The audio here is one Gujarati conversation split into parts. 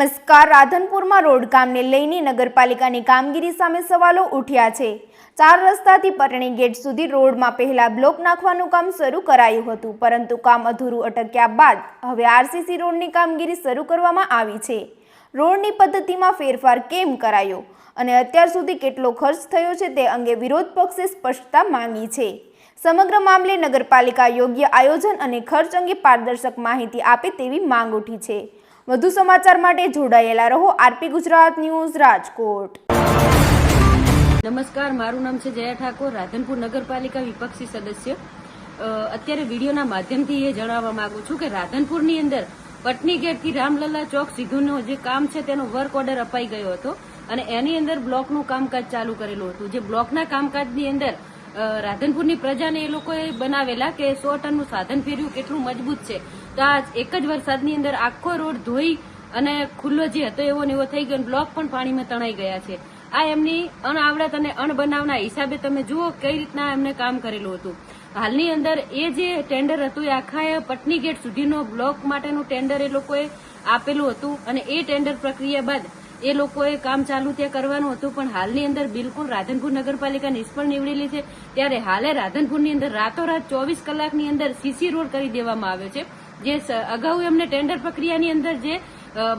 નમસ્કાર. રાધનપુરમાં રોડ કામને લઈને નગરપાલિકાની કામગીરી સામે સવાલો ઉઠ્યા છે. 4 રસ્તાથી પરણી ગેટ સુધી રોડમાં પહેલા બ્લોક નાખવાનું કામ શરૂ કરાયું હતું, પરંતુ કામ અધૂરું અટક્યા બાદ હવે આરસીસી રોડની કામગીરી શરૂ કરવામાં આવી છે. રોડની પદ્ધતિમાં ફેરફાર કેમ કરાયો અને અત્યાર સુધી કેટલો ખર્ચ થયો છે તે અંગે વિરોધ પક્ષે સ્પષ્ટતા માંગી છે. સમગ્ર મામલે નગરપાલિકા યોગ્ય આયોજન અને ખર્ચ અંગે પારદર્શક માહિતી આપે તેવી માંગ ઉઠી છે. વધુ સમાચાર માટે જોડાયેલા રહો આરપી ગુજરાત ન્યૂઝ, રાજકોટ. નમસ્કાર, મારું નામ છે જયા ઠાકોર, રાધનપુર નગરપાલિકા વિપક્ષી સદસ્ય. અત્યારે વિડીયોના માધ્યમથી એ જણાવવા માંગુ છું કે રાધનપુરની અંદર પટની ગેટથી રામલલા ચોક સુધીનું જે કામ છે તેનો વર્ક ઓર્ડર અપાઈ ગયો હતો અને એની અંદર બ્લોકનું કામકાજ ચાલુ કરેલું હતું. જે બ્લોકના કામકાજની અંદર રાધનપુરની પ્રજાને એ લોકોએ બનાવેલા કે 100 ટનનું સાધન ફેર્યું કેટલું મજબૂત છે. તો આ એક જ વરસાદની અંદર આખો રોડ ધોઈ અને ખુલ્લો જે હતો એવો ને એવો થઈ ગયો, બ્લોક પણ પાણીમાં તણાઈ ગયા છે. આ એમની અણઆવડત અને અણબનાવના હિસાબે તમે જુઓ કઈ રીતના એમને કામ કરેલું હતું. હાલની અંદર એ જે ટેન્ડર હતું એ આખા પટની ગેટ સુધીનો બ્લોક માટેનું ટેન્ડર એ લોકોએ આપેલું હતું અને એ ટેન્ડર પ્રક્રિયા બાદ એ લોકોએ કામ ચાલુ ત્યાં કરવાનું હતું, પણ હાલની અંદર બિલકુલ રાધનપુર નગરપાલિકા નિષ્ફળ નીવડેલી છે. ત્યારે હાલે રાધનપુરની અંદર રાતોરાત 24 કલાકની અંદર સીસી રોડ કરી દેવામાં આવ્યો છે. જે અગાઉ એમને ટેન્ડર પ્રક્રિયાની અંદર જે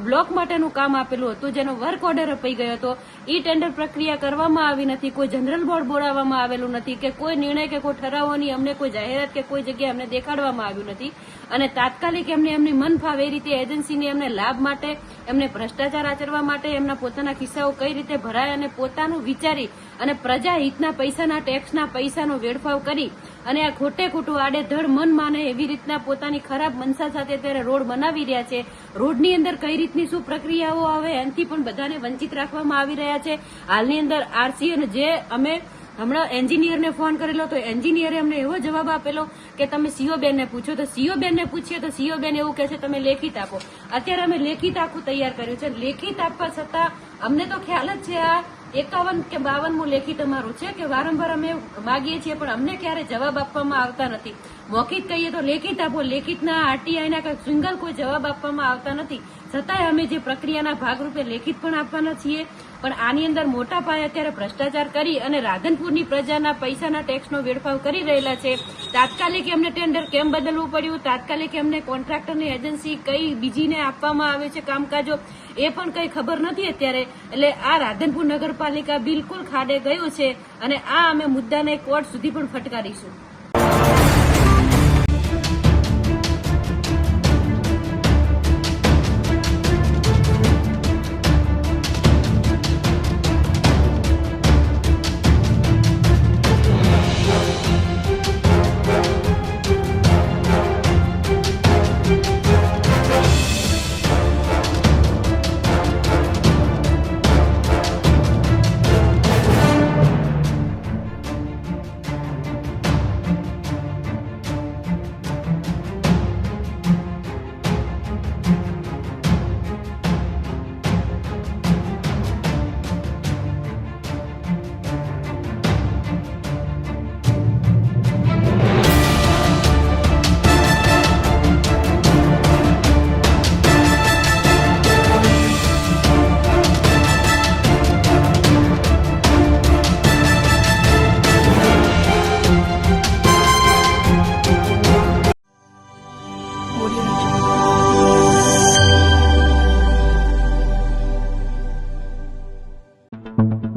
બ્લોક માટેનું કામ આપેલું હતું, જેનો વર્ક ઓર્ડર અપાઈ ગયો હતો, એ ટેન્ડર પ્રક્રિયા કરવામાં આવી નથી. કોઈ જનરલ બોર્ડ બોલાવવામાં આવેલું નથી કે કોઈ નિર્ણય કે કોઈ ઠરાવોની અમને કોઈ જાહેરાત કે કોઈ જગ્યાએ અમને દેખાડવામાં આવ્યું નથી. અને તાત્કાલિક એમની મન ફાવે એ રીતે એજન્સીને એમને લાભ માટે, એમને ભ્રષ્ટાચાર આચરવા માટે, એમના પોતાના ખિસ્સાઓ કઈ રીતે ભરાય અને પોતાનું વિચારી અને પ્રજા હિતના પૈસાના ટેક્સના પૈસાનો વેડફાવ કરી અને આ ખોટે ખોટું આડેધડ મન માને એવી રીતના પોતાની ખરાબ મનસા સાથે અત્યારે રોડ બનાવી રહ્યા છે. રોડની અંદર કઈ રીતની શું પ્રક્રિયાઓ આવે એનાથી પણ બધાને વંચિત રાખવામાં આવી રહ્યા છે. હાલની અંદર આરસી અને જે અમે હમણાં એન્જિનિયરને ફોન કરેલો તો એન્જિનિયરે અમને એવો જવાબ આપેલો કે તમે સીઓ બેનને પૂછો. તો સીઓ બેનને પૂછીએ તો સીઓ બેન એવું કહે છે તમે લેખિત આપો. અત્યારે અમે લેખિત આખું તૈયાર કર્યું છે. લેખિત આપવા છતાં અમને તો ખ્યાલ જ છે આ 51 કે 52મું લેખિત અમારું છે કે વારંવાર અમે માગીએ છીએ પણ અમને ક્યારે જવાબ આપવામાં આવતા નથી. મૌખિક કહીએ તો લેખિત આપો, લેખિતના આરટીઆઈના કે સિંગલ કોઈ જવાબ આપવામાં આવતા નથી. છતાંય અમે જે પ્રક્રિયાના ભાગરૂપે લેખિત પણ આપવાના છીએ. પણ આની અંદર મોટા પાયે અત્યારે ભ્રષ્ટાચાર કરી અને રાધનપુરની પ્રજાના પૈસાના ટેક્સનો વેડફાવ કરી રહેલા છે. તાત્કાલિક એમને ટેન્ડર કેમ બદલવું પડ્યું, તાત્કાલિક એમને કોન્ટ્રાક્ટરની એજન્સી કઈ બીજીને આપવામાં આવે છે કામકાજો એ પણ કઈ ખબર નથી અત્યારે. એટલે આ રાધનપુર નગરપાલિકા બિલકુલ ખાડે ગયું છે અને આ અમે મુદ્દાને કોર્ટ સુધી પણ ફટકારીશું. Audio